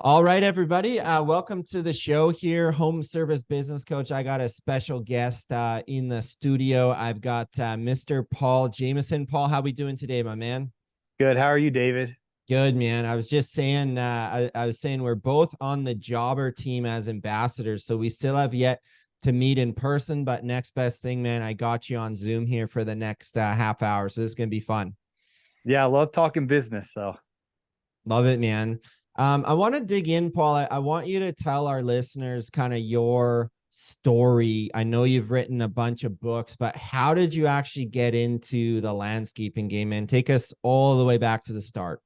All right, everybody. Welcome to the show here, Home Service Business Coach. I got a special guest in the studio. I've got Mr. Paul Jameson. Paul, how we doing today, my man? Good. How are you, David? Good, man. I was just saying, I was saying we're both on the jobber team as ambassadors, so we still have yet to meet in person. But next best thing, man, I got you on Zoom here for the next half hour, so this is gonna be fun. Yeah, I love talking business. So, Love it, man. I want to dig in, Paul. I want you to tell our listeners kind of your story. I know you've written a bunch of books, but how did you actually get into the landscaping game, man? Take us all the way back to the start.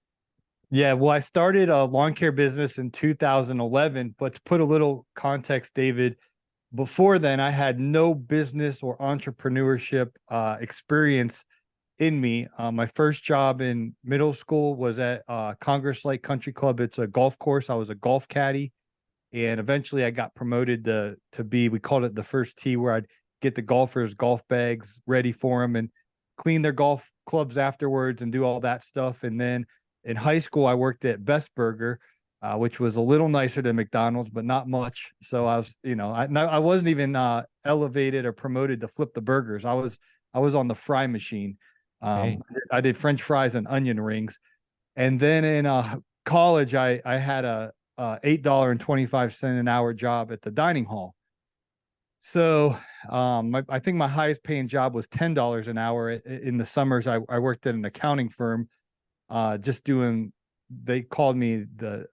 yeah, well, I started a lawn care business in 2011, but to put a little context, David, before then, I had no business or entrepreneurship experience in me. My first job in middle school was at Congress Lake Country Club. It's a golf course. I was a golf caddy, and eventually I got promoted to be, we called it the first tee, where I'd get the golfers golf bags ready for them and clean their golf clubs afterwards and do all that stuff. And then in high school, I worked at Best Burger, which was a little nicer than McDonald's, but not much. So I was, I wasn't even elevated or promoted to flip the burgers. I was on the fry machine. Okay. I did French fries and onion rings. And then in college, I had a $8.25 an hour job at the dining hall. So I think my highest paying job was $10 an hour in the summers. I worked at an accounting firm, just doing. They called me the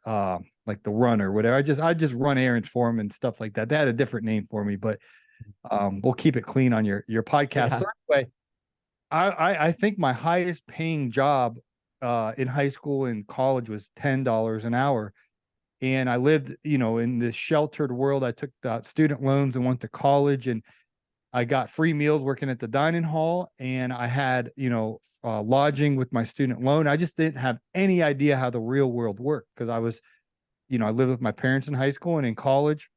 like the runner, whatever. I just run errands for them and stuff like that. They had a different name for me, but we'll keep it clean on your podcast. Yeah. So anyway, I think my highest paying job in high school and college was $10 an hour. And I lived, in this sheltered world. I took student loans and went to college, and I got free meals working at the dining hall, and I had, lodging with my student loan. I just didn't have any idea how the real world worked because I lived with my parents in high school, and in college,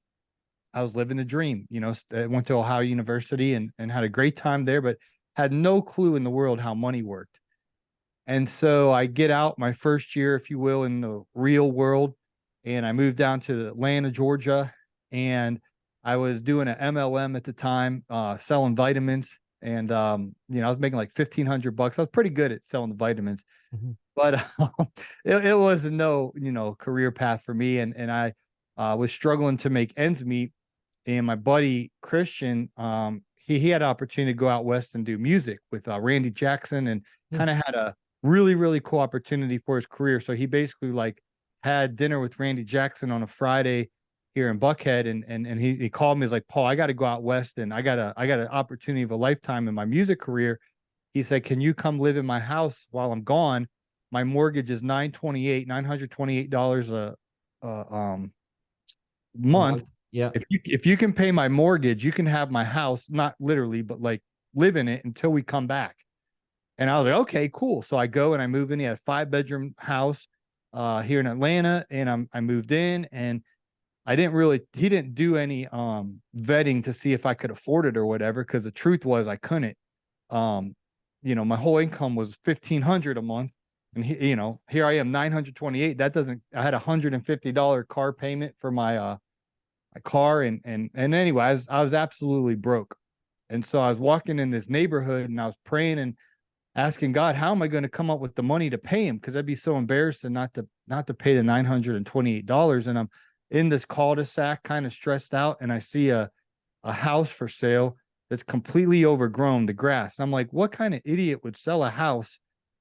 I was living the dream. I went to Ohio University and had a great time there, but had no clue in the world how money worked. And so I get out my first year, if you will, in the real world, and I moved down to Atlanta, Georgia, and I was doing an MLM at the time, selling vitamins, and I was making like 1,500 bucks. I was pretty good at selling the vitamins, Mhm. but it was no, career path for me, and I was struggling to make ends meet. And my buddy Christian, he had an opportunity to go out west and do music with Randy Jackson, and Hmm. kind of had a really really cool opportunity for his career. So he basically like had dinner with Randy Jackson on a Friday here in Buckhead, and he called me. He's like, Paul, I got to go out west, and I got an opportunity of a lifetime in my music career. He said, can you come live in my house while I'm gone? My mortgage is $928 a A month. month. Yeah. If you can pay my mortgage, you can have my house, not literally, but like live in it until we come back. And I was like, okay, cool. So I go and I move in. He had a 5 bedroom house here in Atlanta, and I moved in, and he didn't do any vetting to see if I could afford it or whatever, because the truth was I couldn't. Um, my whole income was 1,500 a month, and here I am 928. That doesn't. I had $150 car payment for my car, and anyway, I was absolutely broke. And so I was walking in this neighborhood, and I was praying and asking God, how am I going to come up with the money to pay him? Because I'd be so embarrassed and not to pay the $928. And I'm in this cul-de-sac, kind of stressed out, and I see a house for sale that's completely overgrown, the grass. I'm like, what kind of idiot would sell a house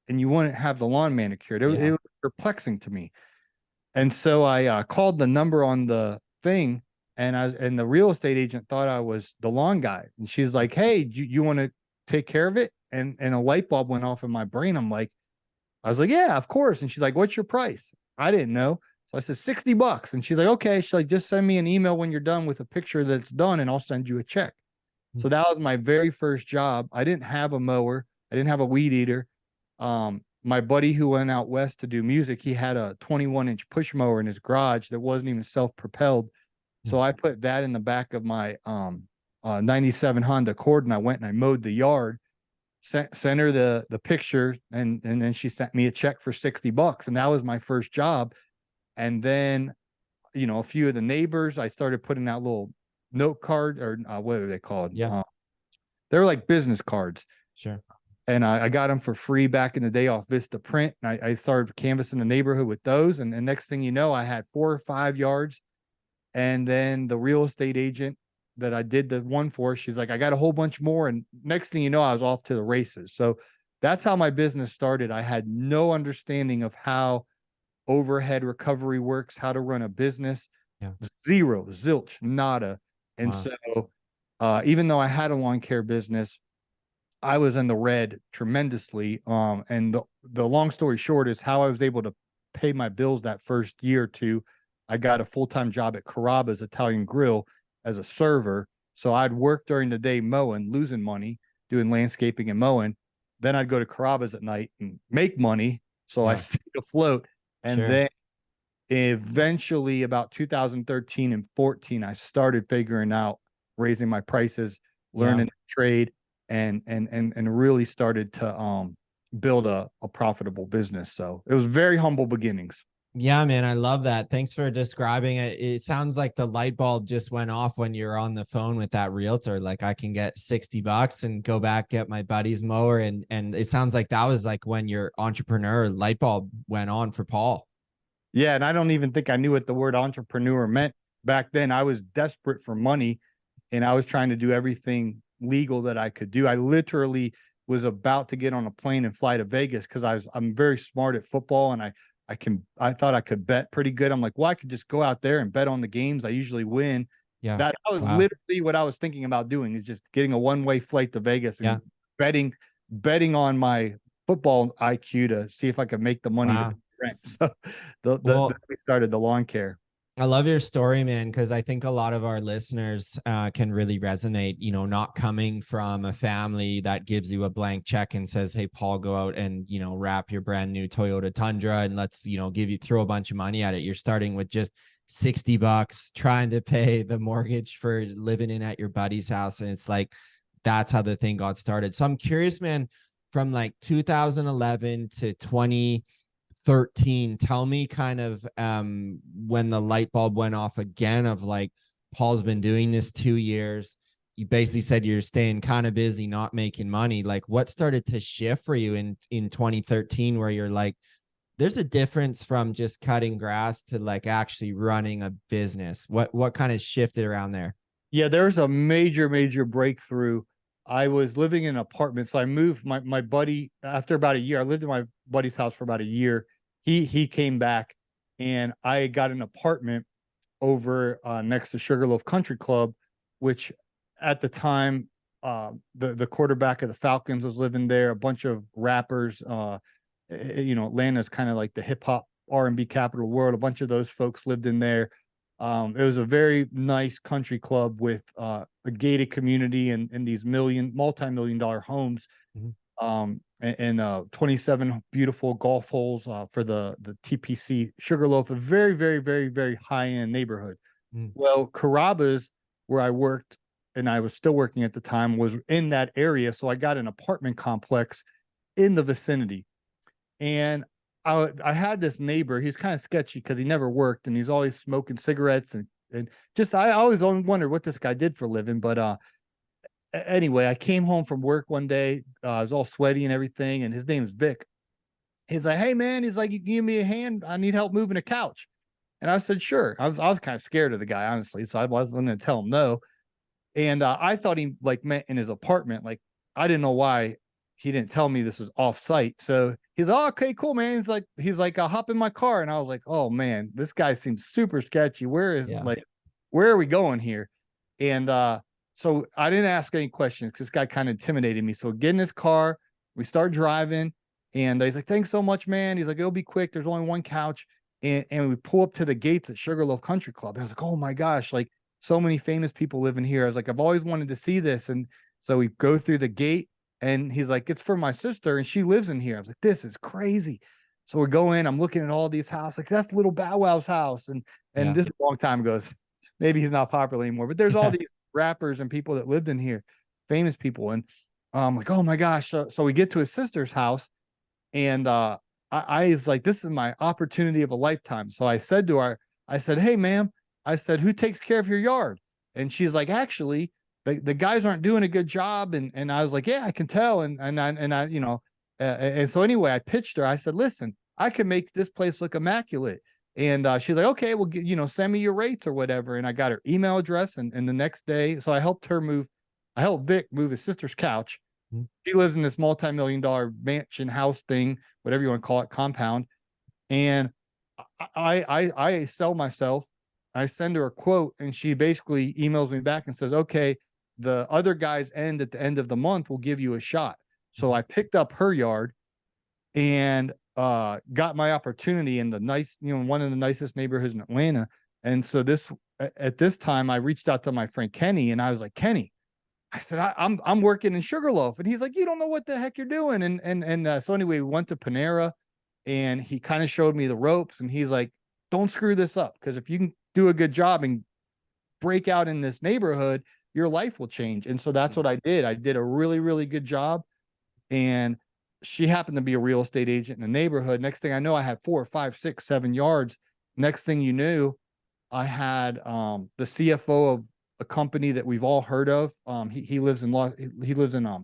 and you wouldn't have the lawn manicured? It Yeah. was perplexing to me. And so I called the number on the thing, and the real estate agent thought I was the lawn guy. And she's like, "Hey, you want to take care of it?" And a light bulb went off in my brain. I was like, "Yeah, of course." And she's like, "What's your price?" I didn't know. So I said $60. And she's like, "Okay." She's like, "Just send me an email when you're done with a picture that's done, and I'll send you a check." So that was my very first job. I didn't have a mower. I didn't have a weed eater. My buddy who went out west to do music, he had a 21-inch push mower in his garage that wasn't even self-propelled. So I put that in the back of my 97 Honda Accord, and I went and I mowed the yard, sent her the picture, and then she sent me a check for $60, and that was my first job. And then a few of the neighbors. I started putting out little note card, or what are they called? Yeah, They're like business cards. sure. And I got them for free back in the day off Vista Print. And I started canvassing the neighborhood with those. And the next thing you know, I had 4 or 5 yards. And then the real estate agent that I did the one for, she's like, I got a whole bunch more. And next thing you know, I was off to the races. So that's how my business started. I had no understanding of how overhead recovery works, how to run a business. Yeah. Zero, zilch, nada. And Wow. so even though I had a lawn care business, I was in the red tremendously. And the long story short is how I was able to pay my bills that first year or two. I got a full-time job at Carrabba's Italian Grill as a server. So I'd work during the day mowing, losing money, doing landscaping and mowing. Then I'd go to Carrabba's at night and make money. So I Yeah. stayed afloat. And Sure. then eventually about 2013 and 14, I started figuring out raising my prices, learning the trade, and really started to build a profitable business. So it was very humble beginnings. Yeah, man, I love that. Thanks for describing it. It sounds like the light bulb just went off when you're on the phone with that realtor. Like I can get $60 and go back, get my buddy's mower. And it sounds like that was like when your entrepreneur light bulb went on for Paul. Yeah, and I don't even think I knew what the word entrepreneur meant back then. I was desperate for money and I was trying to do everything legal that I could do. I literally was about to get on a plane and fly to Vegas because I'm very smart at football, and I thought I could bet pretty good. I'm like, well, I could just go out there and bet on the games. I usually win. Yeah. That was Wow. literally what I was thinking about doing, is just getting a one-way flight to Vegas and Yeah. betting on my football IQ to see if I could make the money to Wow. pay rent. So Well, we started the lawn care. I love your story, man, because I think a lot of our listeners can really resonate, you know, not coming from a family that gives you a blank check and says, hey, Paul, go out and, you know, wrap your brand new Toyota Tundra and let's, you know, throw a bunch of money at it. You're starting with just $60, trying to pay the mortgage for living in at your buddy's house. And it's like, that's how the thing got started. So I'm curious, man, from like 2011 to 2013, tell me kind of when the light bulb went off again of like, Paul's been doing this 2 years. You basically said you're staying kind of busy, not making money. Like what started to shift for you in 2013 where you're like, there's a difference from just cutting grass to like actually running a business. What kind of shifted around there? Yeah, there's a major breakthrough. I was living in an apartment, so I moved my buddy after about a year. I lived in my buddy's house for about a year. He came back, and I got an apartment over next to Sugarloaf Country Club, which at the time the quarterback of the Falcons was living there. A bunch of rappers, Atlanta's kind of like the hip hop R&B capital of the world. A bunch of those folks lived in there. It was a very nice country club with a gated community and these multi-million-dollar homes, and 27 beautiful golf holes for the TPC Sugarloaf, a very, very, very, very high-end neighborhood. Well, Carrabba's, where I worked, and I was still working at the time, was in that area. So I got an apartment complex in the vicinity. And I had this neighbor. He's kind of sketchy because he never worked and he's always smoking cigarettes and just I always wondered what this guy did for a living. But anyway, I came home from work one day. I was all sweaty and everything, and his name's Vic. He's like, "Hey man," he's like, "You give me a hand? I need help moving a couch." And I said, "Sure." I was kind of scared of the guy, honestly, so I wasn't going to tell him no. And I thought he like meant in his apartment. Like I didn't know why he didn't tell me this was off site. So he's like, oh, okay, cool, man. He's like, I'll hop in my car. And I was like, oh man, this guy seems super sketchy. Where are we going here? And so I didn't ask any questions because this guy kind of intimidated me. So get in his car, we start driving, and he's like, thanks so much, man. He's like, it'll be quick. There's only one couch. And we pull up to the gates at Sugarloaf Country Club. And I was like, oh my gosh, like so many famous people live in here. I was like, I've always wanted to see this. And so we go through the gate, and he's like, it's for my sister, and she lives in here. I was like, this is crazy. So we go in, I'm looking at all these houses, like that's little Bow Wow's house. And this is a long time ago. Maybe he's not popular anymore, but there's all these rappers and people that lived in here, famous people. And I'm like, oh my gosh. So we get to his sister's house, and I was like, this is my opportunity of a lifetime. So I said to her, I said, "Hey, ma'am," I said, "who takes care of your yard?" And she's like, "Actually, the guys aren't doing a good job." And I was like, "Yeah, I can tell." And I, and so anyway, I pitched her. I said, "Listen, I can make this place look immaculate." And she's like, "Okay, well, send me your rates or whatever." And I got her email address. And the next day, so I helped Vic move his sister's couch. Mhm. She lives in this multi-million-dollar mansion house thing, whatever you want to call it, compound. And I sell myself. I send her a quote, and she basically emails me back and says, "Okay, the other guy's end at the end of the month will give you a shot." So I picked up her yard and got my opportunity in the nice, one of the nicest neighborhoods in Atlanta. And so at this time, I reached out to my friend Kenny, and I was like, "Kenny," I said, I'm working in Sugarloaf," and he's like, "You don't know what the heck you're doing." And so anyway, we went to Panera, and he kind of showed me the ropes, and he's like, "Don't screw this up, because if you can do a good job and break out in this neighborhood, your life will change." And so that's what I did. I did a really, really good job. And she happened to be a real estate agent in the neighborhood. Next thing I know, I had 4, 5, 6, 7 yards. Next thing you knew, I had the CFO of a company that we've all heard of. He lives in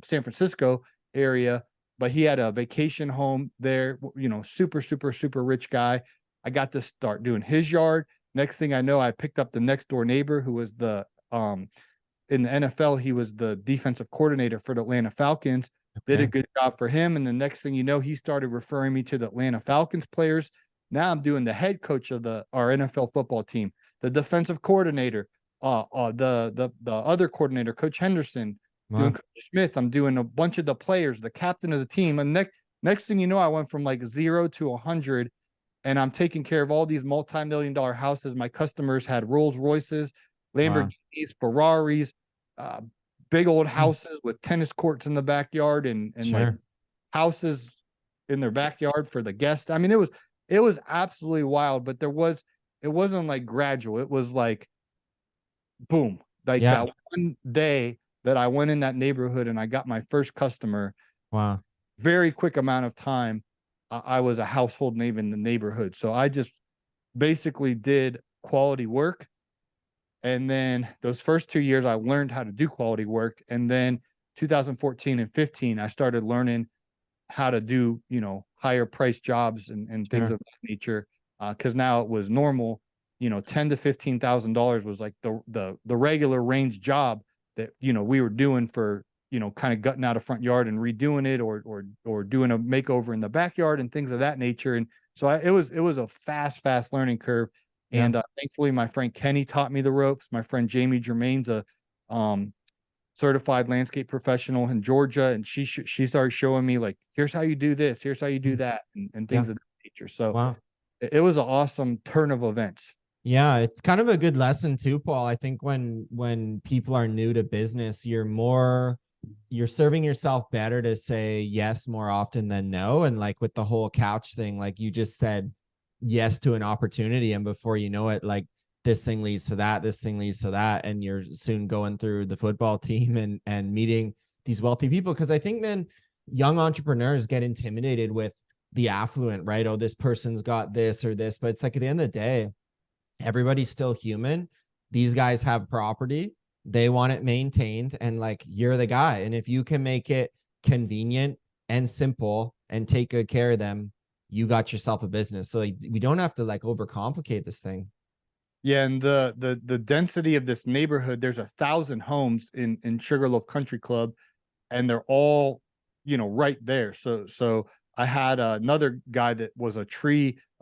San Francisco area, but he had a vacation home there. Super, super, super rich guy. I got to start doing his yard. Next thing I know, I picked up the next door neighbor who was the in the NFL. He was the defensive coordinator for the Atlanta Falcons. Did a Okay. good job for him. And the next thing you know, he started referring me to the Atlanta Falcons players. Now I'm doing the head coach of our NFL football team, the defensive coordinator, the other coordinator, Coach Henderson, doing Wow. Coach Smith. I'm doing a bunch of the players, the captain of the team. And next thing you know, I went from like 0 to 100, and I'm taking care of all these multi-million-dollar houses. My customers had Rolls Royces, Wow. Lamborghinis, Ferraris, uh, big old Mm. houses with tennis courts in the backyard, and like Sure. houses in their backyard for the guests. I mean, it was absolutely wild, but it wasn't like gradual. It was like boom, like Yeah. that one day that I went in that neighborhood and I got my first customer. Wow. Very quick amount of time, I was a household name in the neighborhood. So I just basically did quality work. And then those first 2 years, I learned how to do quality work. And then 2014 and 15, I started learning how to do, higher price jobs and things Sure. of that nature. Because now it was normal, $10,000 to $15,000 was like the regular range job that we were doing for kind of gutting out a front yard and redoing it, or doing a makeover in the backyard and things of that nature. And so it was a fast learning curve. Yeah. And thankfully, my friend Kenny taught me the ropes. My friend Jamie Germain's a um, certified landscape professional in Georgia, and she started showing me like, here's how you do this, here's how you do Mm. that, and Yeah. things of that nature. So Wow. it was an awesome turn of events. Yeah, it's kind of a good lesson too, Paul. I think when people are new to business, you're serving yourself better to say yes more often than no. And like with the whole couch thing, like you just said yes to an opportunity, and before you know it, like this thing leads to that, this thing leads to that, and you're soon going through the football team and meeting these wealthy people. Because I think, man, young entrepreneurs get intimidated with the affluent, right? Oh, this person's got this or this, but it's like at the end of the day, everybody's still human. These guys have property, they want it maintained, and like you're the guy. And if you can make it convenient and simple and take good care of them, you got yourself a business. So like, we don't have to like overcomplicate this thing. Yeah, and the density of this neighborhood, there's 1,000 homes in Sugarloaf Country Club, and they're all right there. So I had another guy that was a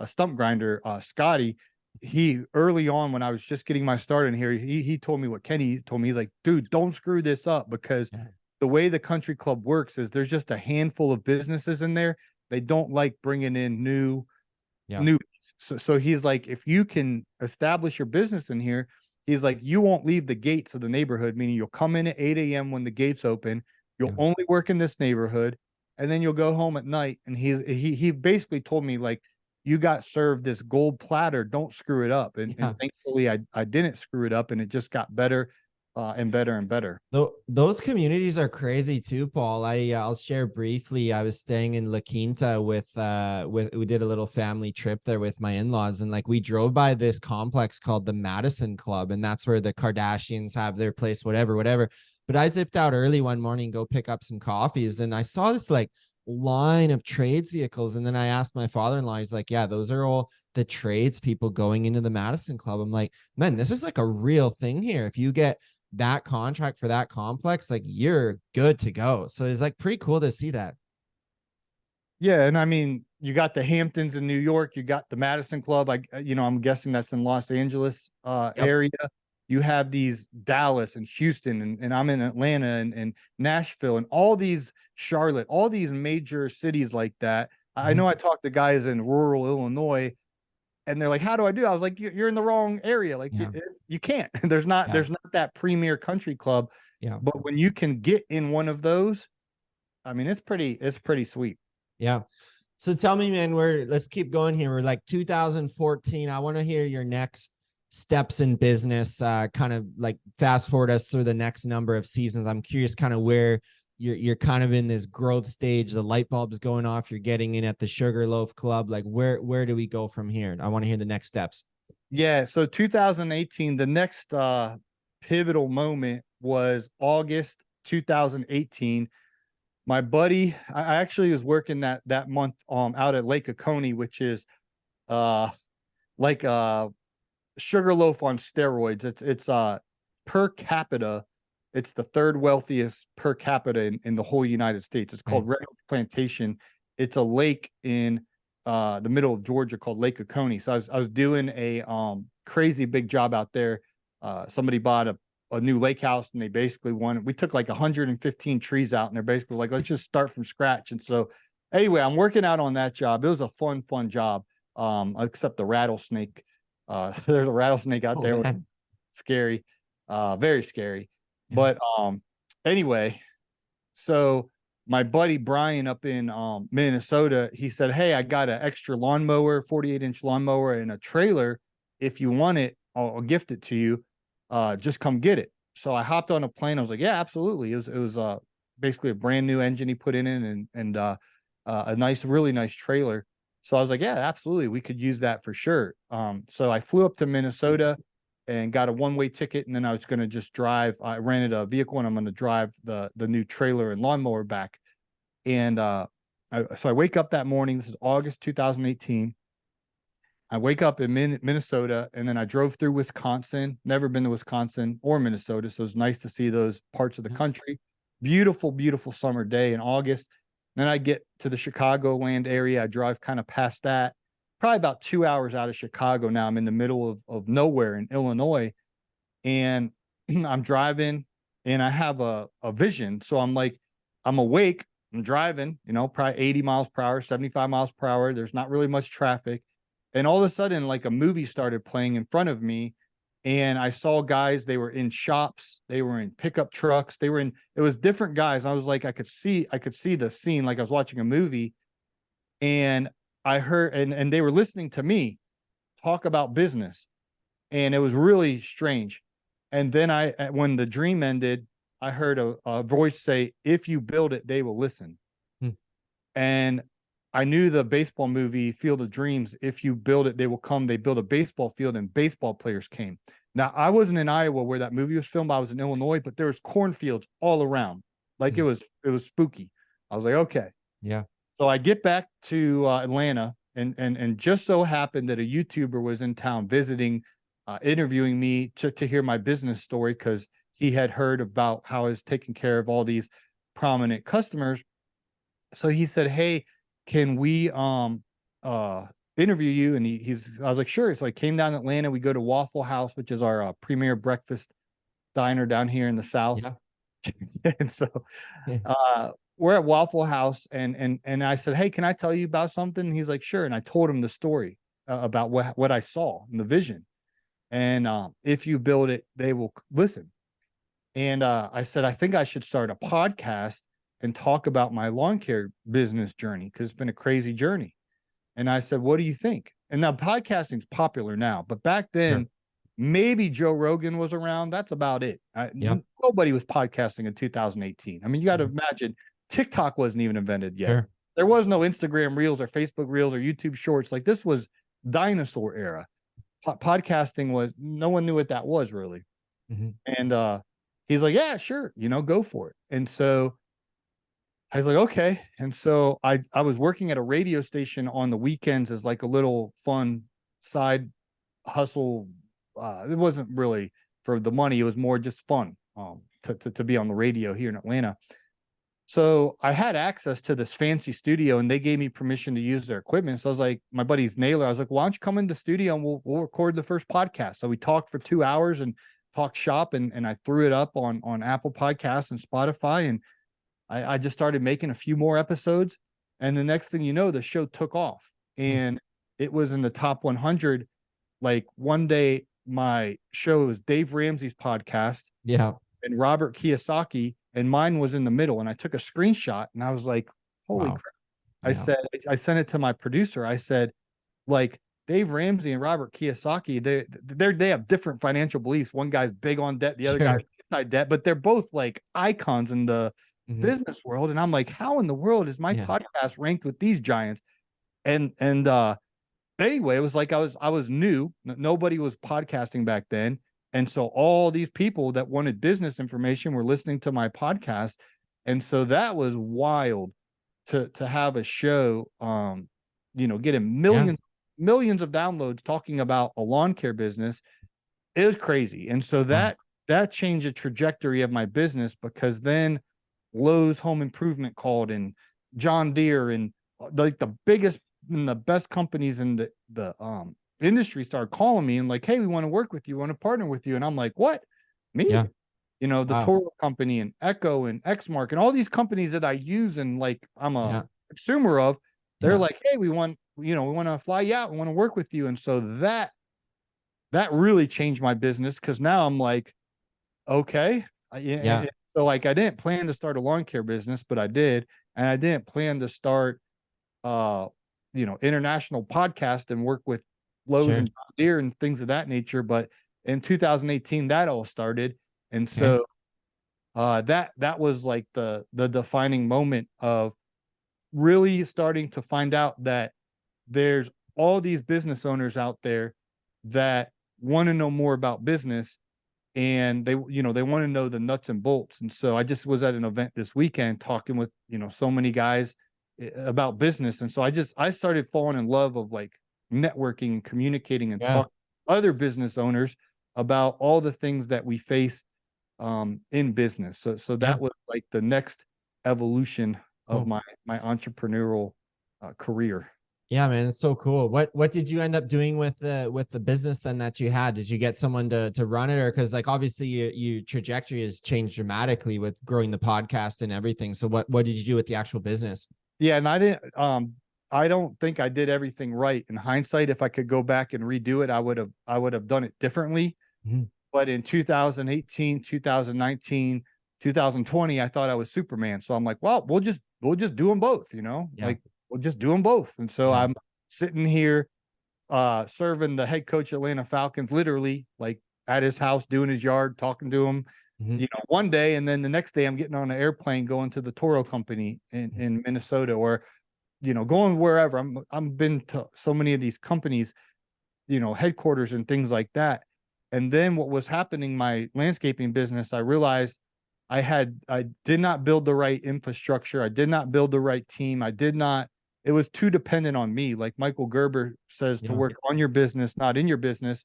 stump grinder, Scotty. He early on, when I was just getting my start in here, he told me what Kenny told me. He's like, "Dude, don't screw this up, because Yeah. the way the country club works is there's just a handful of businesses in there. They don't like bringing in Yeah. new. So he's like, if you can establish your business in here, he's like, you won't leave the gates of the neighborhood, meaning you'll come in at 8 a.m. when the gates open, you'll Yeah. only work in this neighborhood, and then you'll go home at night." And he basically told me like, you got served this gold platter, don't screw it up. And Yeah. thankfully I didn't screw it up, and it just got better. and better and better. Those communities are crazy too, Paul. I'll share briefly. I was staying in La Quinta with we did a little family trip there with my in-laws, and like we drove by this complex called the Madison Club, and that's where the Kardashians have their place, whatever. But I zipped out early one morning, go pick up some coffees, and I saw this like line of trades vehicles. And then I asked my father-in-law, he's like, yeah, those are all the trades people going into the Madison Club. I'm like, man, this is like a real thing here. If you get that contract for that complex, like you're good to go. So it's like pretty cool to see that. Yeah, and I mean, you got the Hamptons in New York, you got the Madison Club. I'm guessing that's in Los Angeles Yep. area. You have these Dallas and Houston, and I'm in Atlanta and Nashville and all these Charlotte, all these major cities like that. I know I talked to guys in rural Illinois, and they're like, "How do I do?" I was like, "You're in the wrong area. Like Yeah. you can't. There's not Yeah. that premier country club. Yeah. But when you can get in one of those, I mean, it's pretty sweet." Yeah. So tell me, man, let's keep going here. We're like 2014. I want to hear your next steps in business, kind of like fast forward us through the next number of seasons. I'm curious kind of where you're kind of in this growth stage, the light bulb's going off, you're getting in at the Sugarloaf Club. Like where do we go from here? I want to hear the next steps. Yeah, so 2018, the next pivotal moment was August 2018. My buddy, I actually was working that month out at Lake Oconee, which is uh like Sugarloaf on steroids. It's per capita, it's the third wealthiest per capita in the whole United States. It's called Red Oak Plantation. It's a lake in the middle of Georgia called Lake Oconee. So I was doing a crazy big job out there. Somebody bought a new lake house, and they basically we took like 115 trees out, and they're basically like, let's just start from scratch. And so anyway, I'm working out on that job. It was a fun job. Except the rattlesnake. There's a rattlesnake out there. Man. Scary. Very scary. Yeah. But anyway, so my buddy Brian up in Minnesota, he said, "Hey, I got an extra lawnmower, 48-inch lawnmower, and a trailer. If you want it, I'll gift it to you. Just come get it." So I hopped on a plane. I was like, "Yeah, absolutely." It was basically a brand new engine he put in it, and a really nice trailer. So I was like, "Yeah, absolutely, we could use that for sure." So I flew up to Minnesota and got a one-way ticket, and then I was going to just drive. I rented a vehicle, and I'm going to drive the new trailer and lawnmower back. And so I wake up that morning. This is August 2018. I wake up in Minnesota, and then I drove through Wisconsin. Never been to Wisconsin or Minnesota, so it's nice to see those parts of the country. Beautiful, beautiful summer day in August. Then I get to the Chicagoland area. I drive kind of past that, probably about 2 hours out of Chicago. Now I'm in the middle of nowhere in Illinois, and I'm driving, and I have a vision. So I'm like, I'm awake, I'm driving, probably 80 miles per hour, 75 miles per hour. There's not really much traffic. And all of a sudden, like a movie started playing in front of me. And I saw guys, they were in shops, they were in pickup trucks, it was different guys. I was like, I could see the scene like I was watching a movie. And I heard, and they were listening to me talk about business. And it was really strange. And then when the dream ended, I heard a voice say, "If you build it, they will listen." And I knew the baseball movie Field of Dreams. If you build it, they will come. They built a baseball field, and baseball players came. Now, I wasn't in Iowa where that movie was filmed. I was in Illinois, but there was cornfields all around. Like it was spooky. I was like, okay. Yeah. So I get back to Atlanta, and just so happened that a YouTuber was in town visiting, interviewing me to hear my business story, because he had heard about how I was taking care of all these prominent customers. So he said, "Hey, can we interview you?" And I was like, "Sure." So I came down to Atlanta. We go to Waffle House, which is our premier breakfast diner down here in the South. Yeah. And so we're at Waffle House, and I said, "Hey, can I tell you about something?" And he's like, "Sure." And I told him the story about what I saw in the vision. And if you build it, they will listen. And I said, "I think I should start a podcast and talk about my lawn care business journey, because it's been a crazy journey." And I said, "What do you think?" And now podcasting's popular now, but back then, Maybe Joe Rogan was around. That's about it. Yep. Nobody was podcasting in 2018. I mean, you got to imagine TikTok wasn't even invented yet. Sure. There was no Instagram Reels or Facebook Reels or YouTube Shorts. Like this was dinosaur era. Podcasting was, no one knew what that was really. Mhm. And he's like, yeah, sure, go for it. And so I was like, okay. And so I was working at a radio station on the weekends as like a little fun side hustle. It wasn't really for the money. It was more just fun to be on the radio here in Atlanta. So I had access to this fancy studio and they gave me permission to use their equipment. So I was like, my buddy's Naylor, I was like, why don't you come in the studio and we'll record the first podcast. So we talked for 2 hours and talked shop and I threw it up on Apple Podcasts and Spotify. And I just started making a few more episodes. And the next thing you know, the show took off and it was in the top 100. Like one day, my show was Dave Ramsey's podcast. Yeah. And Robert Kiyosaki, and mine was in the middle. And I took a screenshot and I was like, holy crap. I said, I sent it to my producer. I said, like, Dave Ramsey and Robert Kiyosaki, they have different financial beliefs. One guy's big on debt, the other guy's anti-debt, but they're both like icons in the business world. And I'm like, how in the world is my podcast ranked with these giants? And anyway, it was like I was new. Nobody was podcasting back then. And so all these people that wanted business information were listening to my podcast. And so that was wild to have a show, getting millions of downloads talking about a lawn care business. It was crazy. And so that changed the trajectory of my business, because then Lowe's Home Improvement called, and John Deere, and like the biggest and the best companies in the industry started calling me and like, hey, we want to work with you, want to partner with you. And I'm like, what? Me? Yeah. The Toro company and Echo and Exmark and all these companies that I use and like I'm a consumer of, they're like, hey, we want to fly you out, we want to work with you. And so that really changed my business, because now I'm like, okay. So like I didn't plan to start a lawn care business, but I did. And I didn't plan to start international podcast and work with Lowe's and John Deere and things of that nature. But in 2018, that all started. And so that was like the defining moment of really starting to find out that there's all these business owners out there that want to know more about business, and they want to know the nuts and bolts. And so I just was at an event this weekend talking with, so many guys about business. And so I started falling in love of like networking and communicating and talking to other business owners about all the things that we face in business. So that was like the next evolution of my entrepreneurial career. Yeah, man, it's so cool. What did you end up doing with the business then that you had? Did you get someone to run it, or because like obviously your trajectory has changed dramatically with growing the podcast and everything. So what did you do with the actual business? Yeah, and I don't think I did everything right. In hindsight, if I could go back and redo it, I would have done it differently. But in 2018, 2019, 2020, I thought I was Superman. So I'm like, well, we'll just do them both, like we'll just do them both. And so I'm sitting here serving the head coach of Atlanta Falcons, literally like at his house, doing his yard, talking to him, one day. And then the next day I'm getting on an airplane going to the Toro company in Minnesota, or, going wherever. I'm been to so many of these companies, headquarters and things like that. And then what was happening, my landscaping business, I realized I did not build the right infrastructure. I did not build the right team. It was too dependent on me. Like Michael Gerber says, to work on your business, not in your business.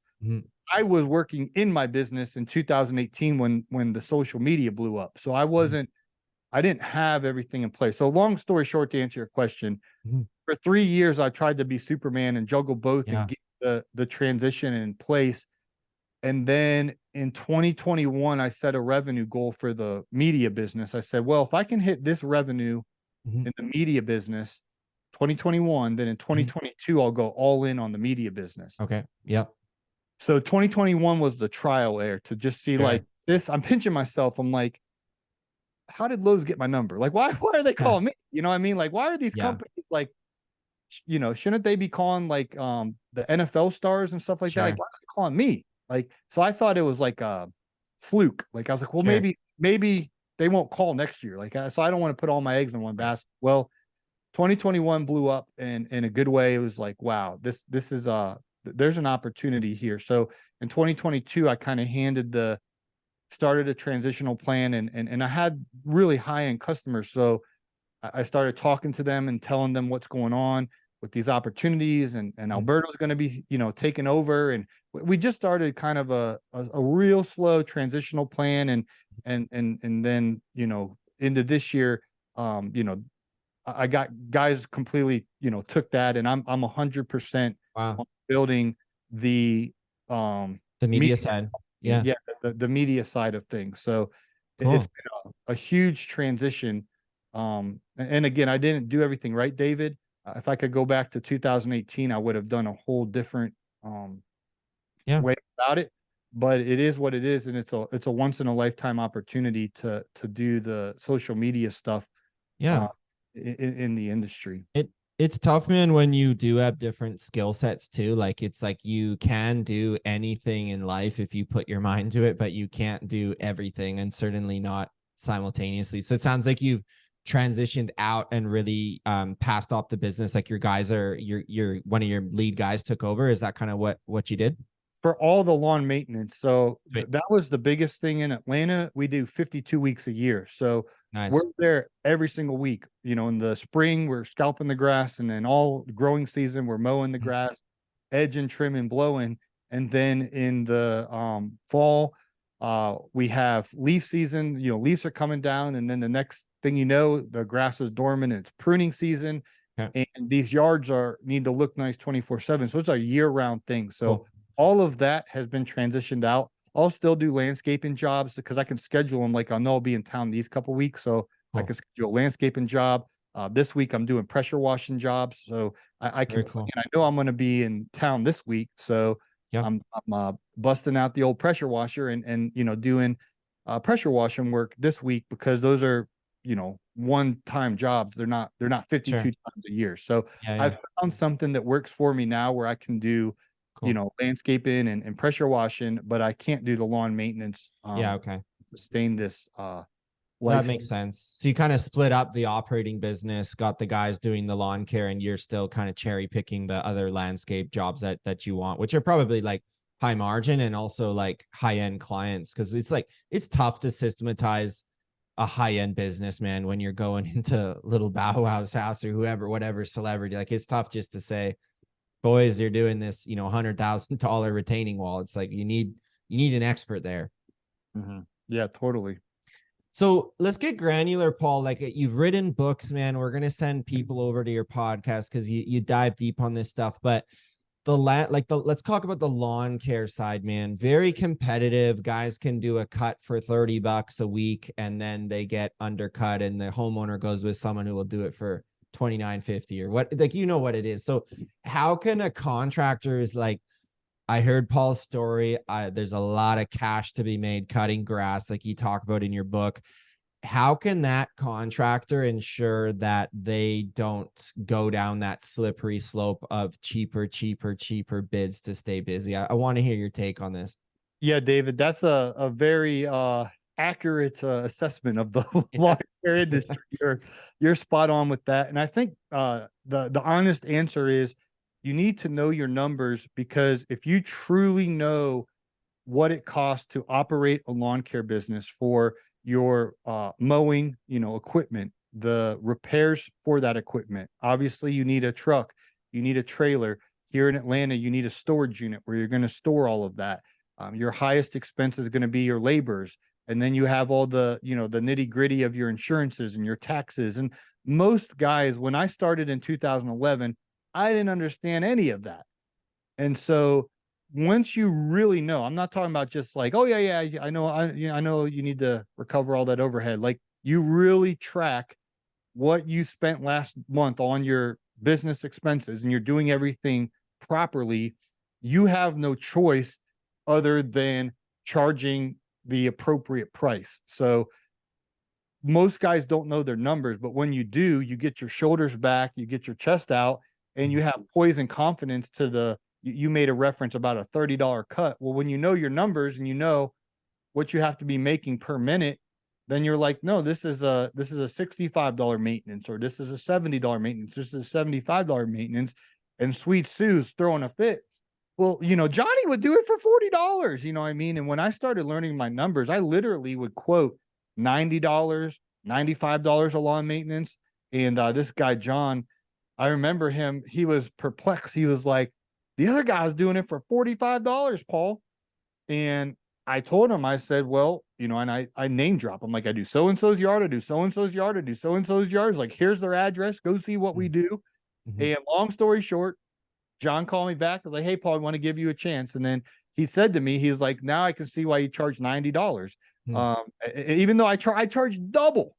I was working in my business in 2018 when the social media blew up. So I didn't have everything in place. So long story short, to answer your question, for 3 years, I tried to be Superman and juggle both and get the transition in place. And then in 2021, I set a revenue goal for the media business. I said, well, if I can hit this revenue in the media business, 2021, then in 2022, I'll go all in on the media business. Okay. Yep. So 2021 was the trial air to just see like this. I'm pinching myself. I'm like, how did Lowe's get my number? Like, why are they calling me? You know what I mean? Like, why are these companies like, shouldn't they be calling like the NFL stars and stuff like that? Like, why are they calling me? Like, so I thought it was like a fluke. Like I was like, well, Sure. maybe they won't call next year. Like, so I don't want to put all my eggs in one basket. Well, 2021 blew up in a good way. It was like, wow, this is there's an opportunity here. So in 2022, I kind of started a transitional plan, and I had really high end customers. So I started talking to them and telling them what's going on with these opportunities, and Alberto's going to be, taking over. And we just started kind of a real slow transitional plan, and then, into this year, I got guys completely, took that, and I'm 100% Wow. building the The media media, side. Yeah. yeah, the media side of things. So it's Cool. been a huge transition. And again, I didn't do everything right, David. If I could go back to 2018, I would have done a whole different um Yeah. way about it. But it is what it is, and it's a once in a lifetime opportunity to do the social media stuff uh, Yeah. in the industry. It's tough, man, when you do have different skill sets too. Like it's like you can do anything in life if you put your mind to it, but you can't do everything, and certainly not simultaneously. So it sounds like you've transitioned out and really passed off the business. Like your guys are your one of your lead guys took over. Is that kind of what you did? For all the lawn maintenance. So Sweet. that was the biggest thing in Atlanta. We do 52 weeks a year. So we're Nice. there every single week. In the spring, we're scalping the grass, and then all growing season, we're mowing the grass, edging, trimming, blowing. And then in the fall, we have leaf season. Leaves are coming down, and then the next thing you know, the grass is dormant and it's pruning season. Okay. And these yards need to look nice 24/7. So it's a year-round thing. So Cool. all of that has been transitioned out. I'll still do landscaping jobs because I can schedule them. Like I know I'll be in town these couple weeks, so I Cool. can schedule a landscaping job. This week I'm doing pressure washing jobs, so I can Very plan. cool. I know I'm going to be in town this week, so Yeah. I'm busting out the old pressure washer and doing pressure washing work this week because those are one-time jobs. They're not 52 Sure. times a year. So Yeah. Yeah. I've found something that works for me now where I can do Cool. landscaping and pressure washing, but I can't do the lawn maintenance, Yeah. Okay. sustain this That life. makes sense. So you kind of split up the operating business, got the guys doing the lawn care, and you're still kind of cherry picking the other landscape jobs that you want, which are probably like high margin and also like high end clients. Cause it's like it's tough to systematize a high end business, man, when you're going into little Bow Wow's house or whoever, whatever celebrity. Like it's tough just to say, boys, you're doing this, $100,000 retaining wall. It's like you need an expert there. Mhm. Yeah, totally. So let's get granular, Paul. Like you've written books, man. We're gonna send people over to your podcast because you dive deep on this stuff. But let's talk about the lawn care side, man. Very competitive. Guys can do a cut for $30 a week, and then they get undercut, and the homeowner goes with someone who will do it for $29.50 or what. Like what it is. So how can a contractor is like? I heard Paul's story. There's a lot of cash to be made cutting grass, like you talk about in your book. How can that contractor ensure that they don't go down that slippery slope of cheaper, cheaper, cheaper bids to stay busy? I want to hear your take on this. Yeah, David, that's a very accurate assessment of the Yeah. lawn care industry. You're spot on with that, and I think the honest answer is you need to know your numbers, because if you truly know what it costs to operate a lawn care business, for your mowing, equipment, the repairs for that equipment. Obviously, you need a truck, you need a trailer. Here in Atlanta, you need a storage unit where you're going to store all of that. Your highest expense is going to be your laborers, and then you have all the the nitty gritty of your insurances and your taxes. And most guys, when I started in 2011, I didn't understand any of that. And so once you really know, I'm not talking about just like, oh yeah, I know, I know you need to recover all that overhead. Like you really track what you spent last month on your business expenses, and you're doing everything properly. You have no choice other than charging the appropriate price. So most guys don't know their numbers, but when you do, you get your shoulders back, you get your chest out, and you have poise and confidence to the you made a reference about a $30 cut. Well, when you know your numbers and you know what you have to be making per minute, then you're like, no, this is a $65 maintenance, or this is a $70 maintenance, this is a $75 maintenance, and Sweet Sue's throwing a fit. Well, Johnny would do it for $40, you know what I mean? And when I started learning my numbers, I literally would quote $90, $95 a lawn maintenance. And this guy, John, I remember him, he was perplexed. He was like, the other guy was doing it for $45, Paul. And I told him, I said, well, and I name drop. I'm like, I do so-and-so's yard, I do so-and-so's yard, I do so-and-so's yards. Like, here's their address. Go see what we do. Mm-hmm. And long story short, John called me back. I was like, hey, Paul, I want to give you a chance. And then he said to me, he was like, now I can see why you charge $90. Even though I charge double.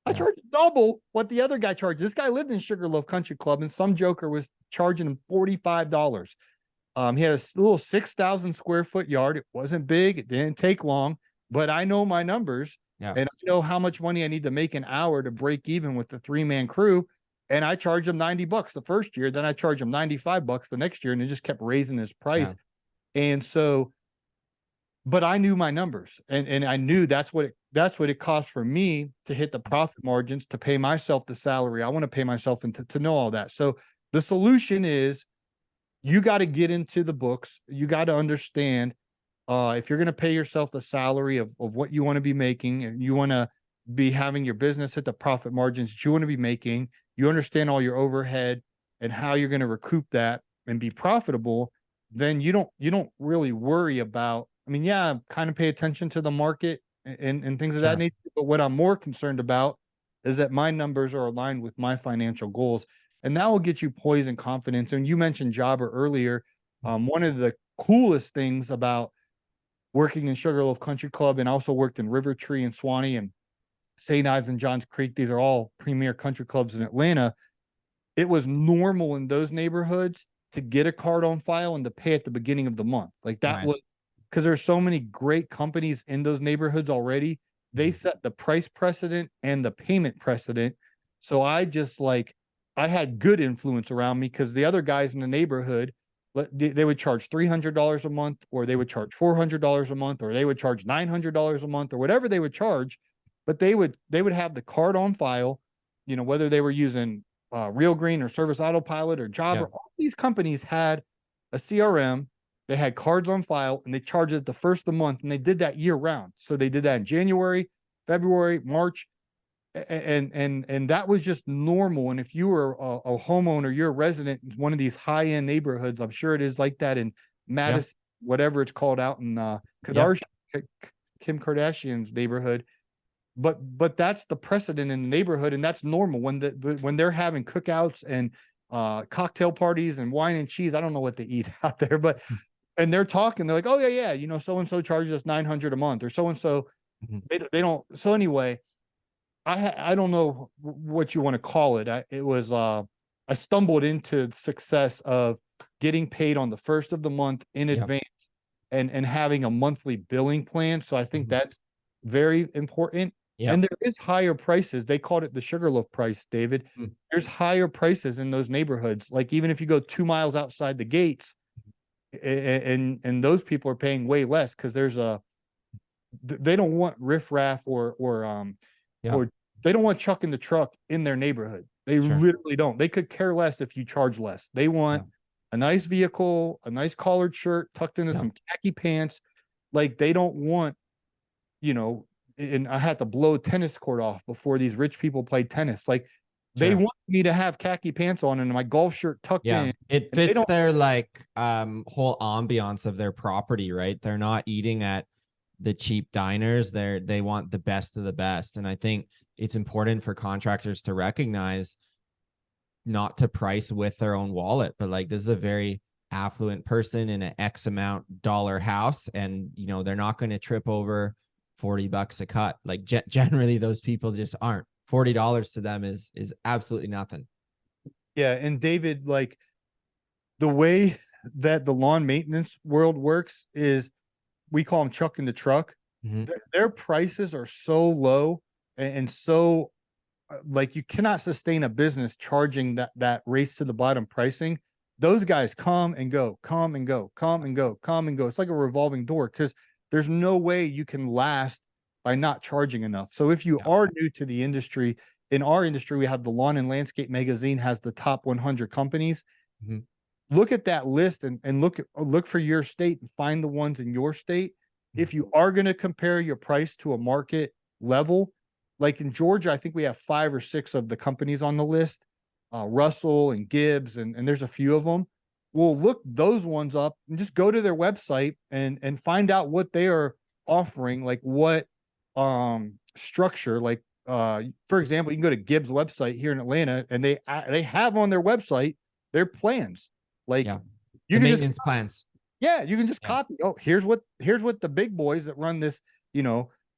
I charge double what the other guy charged. This guy lived in Sugarloaf Country Club, and some joker was charging him $45. He had a little 6,000 square foot yard. It wasn't big. It didn't take long, but I know my numbers, and I know how much money I need to make an hour to break even with the 3-man crew. And I charge him $90 the first year. Then I charge him $95 the next year, and it just kept raising his price. And so, but I knew my numbers, and I knew that's what it cost for me to hit the profit margins, to pay myself the salary I want to pay myself, and to know all that. So the solution is, you got to get into the books. You got to understand, if you're going to pay yourself the salary of what you want to be making, and you want to be having your business hit the profit margins that you want to be making, you understand all your overhead and how you're going to recoup that and be profitable, then you don't really worry about, kind of pay attention to the market and things of that nature. But what I'm more concerned about is that my numbers are aligned with my financial goals. And that will get you poise and confidence. And you mentioned Jobber earlier. One of the coolest things about working in Sugarloaf Country Club, and also worked in River Tree and Swanee and St. Ives and Johns Creek, these are all premier country clubs in Atlanta. It was normal in those neighborhoods to get a card on file and to pay at the beginning of the month. Like that was because there's so many great companies in those neighborhoods already. They set the price precedent and the payment precedent. So I had good influence around me, because the other guys in the neighborhood, they would charge $300 a month, or they would charge $400 a month, or they would charge $900 a month, or whatever they would charge. But they would have the card on file, whether they were using Real Green or Service Autopilot or Jobber. All these companies had a CRM. They had cards on file, and they charged it the first of the month, and they did that year round. So they did that in January, February, March, and that was just normal. And if you were a homeowner, you're a resident in one of these high-end neighborhoods, I'm sure it is like that in Madison, whatever it's called out in Kim Kardashian's neighborhood. But that's the precedent in the neighborhood, and that's normal when they're having cookouts and cocktail parties and wine and cheese. I don't know what they eat out there, but and they're talking, they're like, oh yeah, so and so charges us $900 a month, or so and so. They don't. So anyway, I don't know what you want to call it. I stumbled into success of getting paid on the first of the month in advance, and having a monthly billing plan. So I think that's very important. And there is higher prices. They called it the Sugarloaf price, David. There's higher prices in those neighborhoods. Like, even if you go 2 miles outside the gates, and those people are paying way less, because they don't want riffraff or they don't want Chuck in the truck in their neighborhood. They literally don't. They could care less if you charge less. They want a nice vehicle, a nice collared shirt tucked into some khaki pants. Like, they don't want, and I had to blow a tennis court off before these rich people played tennis. Like, they want me to have khaki pants on and my golf shirt tucked in. It fits their whole ambiance of their property, right? They're not eating at the cheap diners. They want the best of the best. And I think it's important for contractors to recognize, not to price with their own wallet, but this is a very affluent person in an X amount dollar house, and they're not going to trip over $40 a cut. Generally those people just aren't. $40 to them is absolutely nothing. Yeah. And David, the way that the lawn maintenance world works is, we call them Chuck in the truck. Their prices are so low, and so you cannot sustain a business charging that race to the bottom pricing. those guys come and go, come and go, come and go, come and go. It's like a revolving door because there's no way you can last by not charging enough. So if you Yeah. are new to the industry, in our industry, we have the Lawn and Landscape magazine has the top 100 companies. Mhm. Look at that list and look for your state and find the ones in your state. If you are going to compare your price to a market level, like in Georgia, I think we have 5 or 6 of the companies on the list, Russell and Gibbs, and there's a few of them. We'll look those ones up and just go to their website and find out what they are offering, like what structure, like for example, you can go to Gibbs website here in Atlanta and they have on their website their plans. Like Yeah. you The can just maintenance plans. yeah, you can just Yeah. copy. Oh, here's what the big boys that run this,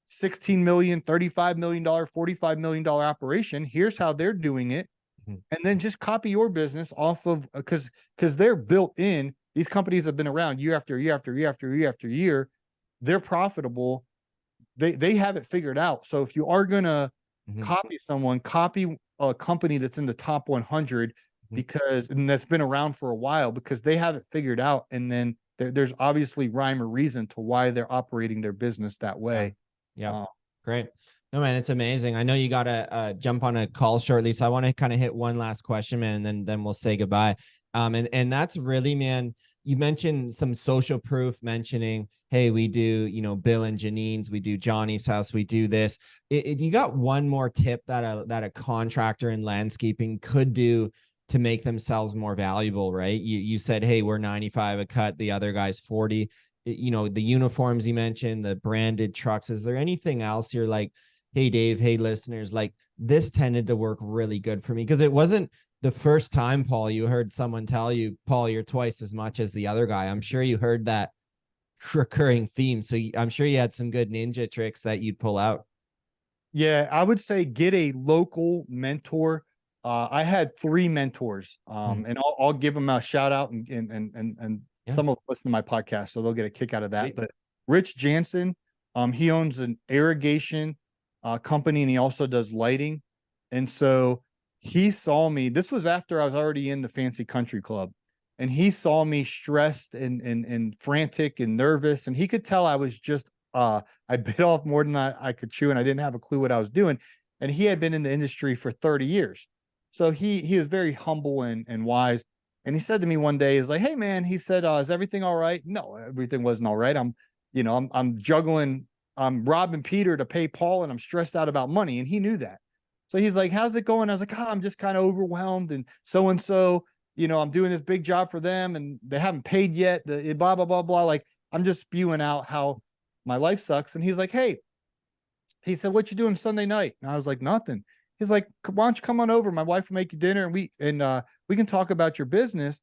16 million, $35 million, $45 million operation. Here's how they're doing it. Mhm. And then just copy your business off of because they're built in. These companies have been around year after year after year after year after year. They're profitable. They have it figured out. So if you are gonna Mhm. copy someone, copy a company that's in the top 100 Mhm. because and that's been around for a while because they have it figured out. And then there's obviously rhyme or reason to why they're operating their business that Yeah. way. Yeah. Uh, Great. No, man, it's amazing. I know you gotta jump on a call shortly, so I want to kind of hit one last question, man, and then we'll say goodbye. And that's really, man. You mentioned some social proof, mentioning, hey, we do, Bill and Janine's, we do Johnny's house, we do this. You got one more tip that a contractor in landscaping could do to make themselves more valuable, right? You said, hey, we're 95 a cut, the other guy's 40. The uniforms you mentioned, the branded trucks. Is there anything else you're like, hey, Dave, hey, listeners, like this tended to work really good for me? Because it wasn't the first time, Paul, you heard someone tell you, Paul, you're twice as much as the other guy. I'm sure you heard that recurring theme. So I'm sure you had some good ninja tricks that you'd pull out. yeah, I would say get a local mentor. I had 3 mentors, and I'll give them a shout out and Yeah. some will listen to my podcast, so they'll get a kick out of that. Sweet. But Rich Jansen, he owns an irrigation company and he also does lighting. And so he saw me. This was after I was already in the fancy country club, and he saw me stressed and frantic and nervous, and he could tell I was just I bit off more than I could chew, and I didn't have a clue what I was doing. And he had been in the industry for 30 years. So he was very humble and wise. And he said to me one day, he's like, "Hey man," he said, "is everything all right?" No, everything wasn't all right. I'm juggling, I'm robbing Peter to pay Paul, and I'm stressed out about money. And he knew that. So he's like, "How's it going?" I was like, "Oh, I'm just kind of overwhelmed and so, I'm doing this big job for them and they haven't paid yet. The blah, blah, blah, blah." Like I'm just spewing out how my life sucks. And he's like, "Hey," he said, "what you doing Sunday night?" And I was like, "Nothing." He's like, "Why don't you come on over? My wife will make you dinner and we can talk about your business."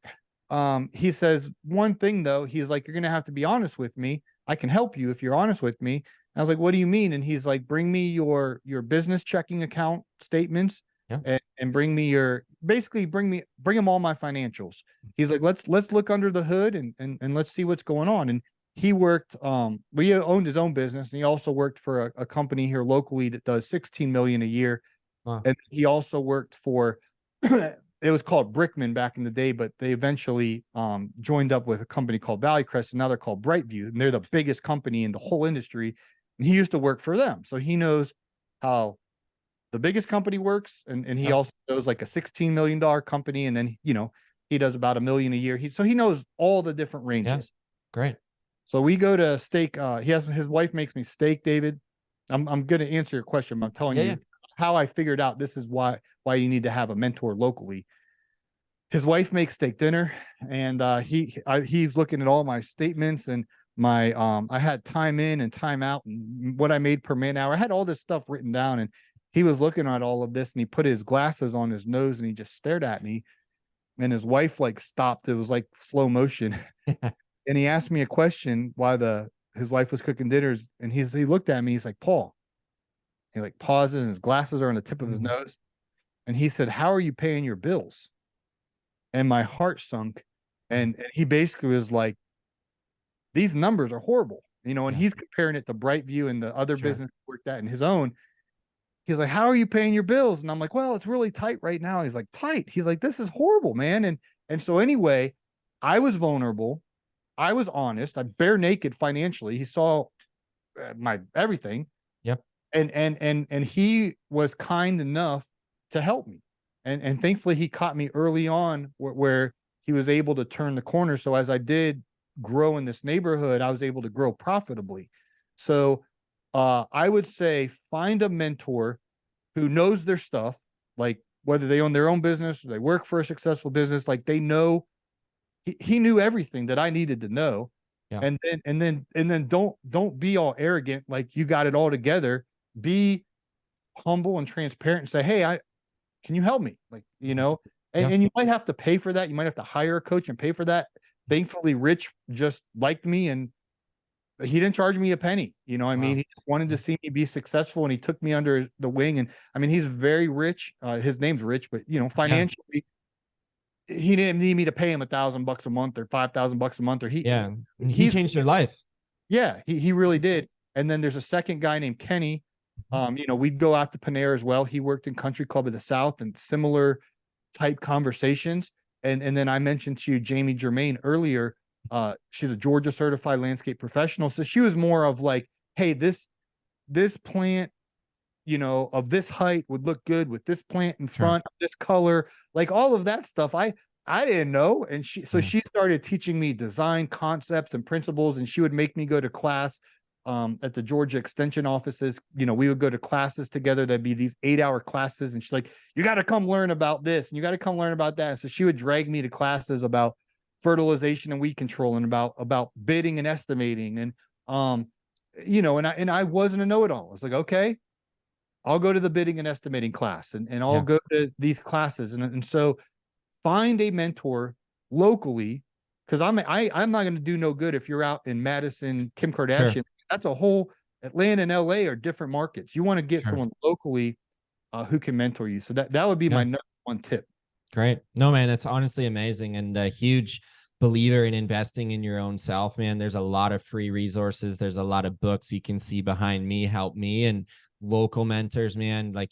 He says, "One thing though," he's like, "you're gonna have to be honest with me. I can help you if you're honest with me." And I was like, "What do you mean?" And he's like, "Bring me your business checking account statements Yeah. and bring me bring him all my financials." He's like, let's look under the hood and let's see what's going on." And he worked, he owned his own business and he also worked for a company here locally that does 16 million a year. Wow. And he also worked for it was called Brickman back in the day, but they eventually joined up with a company called Valley Crest, and now they're called Brightview, and they're the biggest company in the whole industry. And he used to work for them, so he knows how the biggest company works, and he Yep. also knows like a $16 million company, and then he does about $1 million a year. So he knows all the different Yeah. ranges. Great. So we go to steak. He has his wife makes me steak, David. I'm going to answer your question, but I'm telling Yeah. you Yeah. how I figured out this is why you need to have a mentor locally. His wife makes steak dinner, and he's looking at all my statements and my I had time in and time out and what I made per man hour. I had all this stuff written down, and he was looking at all of this, and he put his glasses on his nose and he just stared at me. And his wife like stopped. It was like slow motion. And he asked me a question while his wife was cooking dinners, and he looked at me. He's like, "Paul." He like pauses, and his glasses are on the tip of his nose, and he said, "How are you paying your bills?" And my heart sunk, and he basically was like, "These numbers are horrible," And Yeah. he's comparing it to Brightview and the other Sure. business he worked at in his own. He's like, "How are you paying your bills?" And I'm like, "Well, it's really tight right now." He's like, "Tight?" He's like, "This is horrible, man." And And so anyway, I was vulnerable. I was honest. I'm bare naked financially. He saw my everything. Yep. And he was kind enough to help me. And thankfully he caught me early on where he was able to turn the corner. So as I did grow in this neighborhood, I was able to grow profitably. So I would say find a mentor who knows their stuff, like whether they own their own business or they work for a successful business, like they know he knew everything that I needed to know. Yeah. And then don't be all arrogant like you got it all together. Be humble and transparent and say, hey, I can you help me? Like, you know, Yeah. and you might have to pay for that. You might have to hire a coach and pay for that. Thankfully, Rich just liked me and he didn't charge me a penny. You know, I mean, Wow. he just wanted to see me be successful and he took me under the wing. And I mean, he's very rich. His name's Rich, but you know, Yeah. financially, he didn't need me to pay him $1,000 a month or $5,000 a month, or Yeah. And he he's changed your life. yeah, he really did. And then there's a second guy named Kenny. You know, we'd go out to Panera as well. He worked in Country Club of the South and similar type conversations. And then I mentioned to you Jamie Germain earlier. She's a Georgia certified landscape professional. So she was more of like, hey, this plant, you know, of this height would look good with this plant in front, of this color, like all of that stuff. I didn't know. And she started teaching me design concepts and principles, and she would make me go to class at the Georgia extension offices. You know, we would go to classes together. There'd be these 8-hour classes. And she's like, you got to come learn about this and you got to come learn about that. So she would drag me to classes about fertilization and weed control and about bidding and estimating. And, you know, and I wasn't a know-it-all. I was like, okay, I'll go to the bidding and estimating class and I'll go to these classes. And so find a mentor locally, because I'm not going to do no good if you're out in Madison, Kim Kardashian. Sure. That's a whole Atlanta and LA are different markets. You want to get Sure. someone locally who can mentor you. So that would be my number one tip. Great. No, man, that's honestly amazing, and a huge believer in investing in your own self, man. There's a lot of free resources. There's a lot of books you can see behind me, help me, and local mentors, man. Like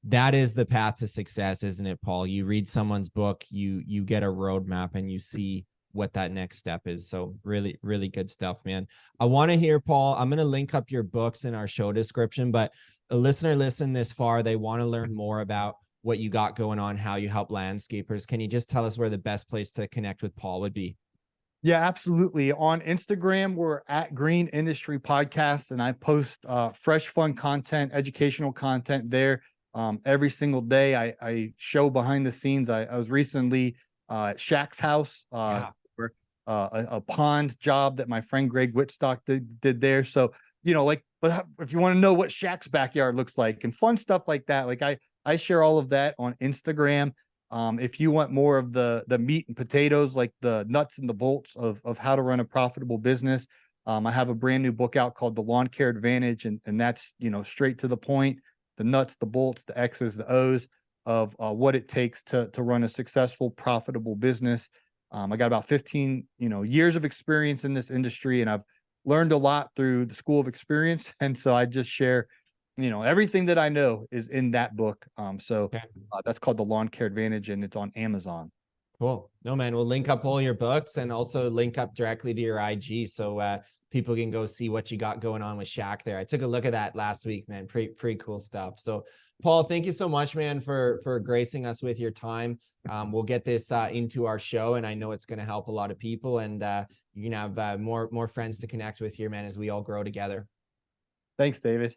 that is the path to success, isn't it, Paul? You read someone's book, you get a roadmap and you see what that next step is. So really, really good stuff, man. I want to hear, Paul, I'm going to link up your books in our show description, but a listener listened this far, they want to learn more about what you got going on, how you help landscapers. Can you just tell us where the best place to connect with Paul would be? Yeah, absolutely. On Instagram, we're at Green Industry Podcast, and I post fresh, fun content, educational content there every single day. I show behind the scenes. I was recently at Shaq's house, for a pond job that my friend Greg Whitstock did there. So, you know, like, but if you want to know what Shaq's backyard looks like and fun stuff like that, like I share all of that on Instagram. If you want more of the meat and potatoes, like the nuts and the bolts of how to run a profitable business, I have a brand new book out called The Lawn Care Advantage, and that's, you know, straight to the point, the nuts, the bolts, the X's, the O's of what it takes to run a successful, profitable business. I got about 15, you know, years of experience in this industry, and I've learned a lot through the school of experience, and so I just share, you know, everything that I know is in that book. That's called The Lawn Care Advantage, and it's on Amazon. Cool. No, man, we'll link up all your books and also link up directly to your IG so people can go see what you got going on with Shaq there. I took a look at that last week, man. Pretty cool stuff. So, Paul, thank you so much, man, for gracing us with your time. We'll get this into our show, and I know it's going to help a lot of people, and you're going to have more friends to connect with here, man, as we all grow together. Thanks, David.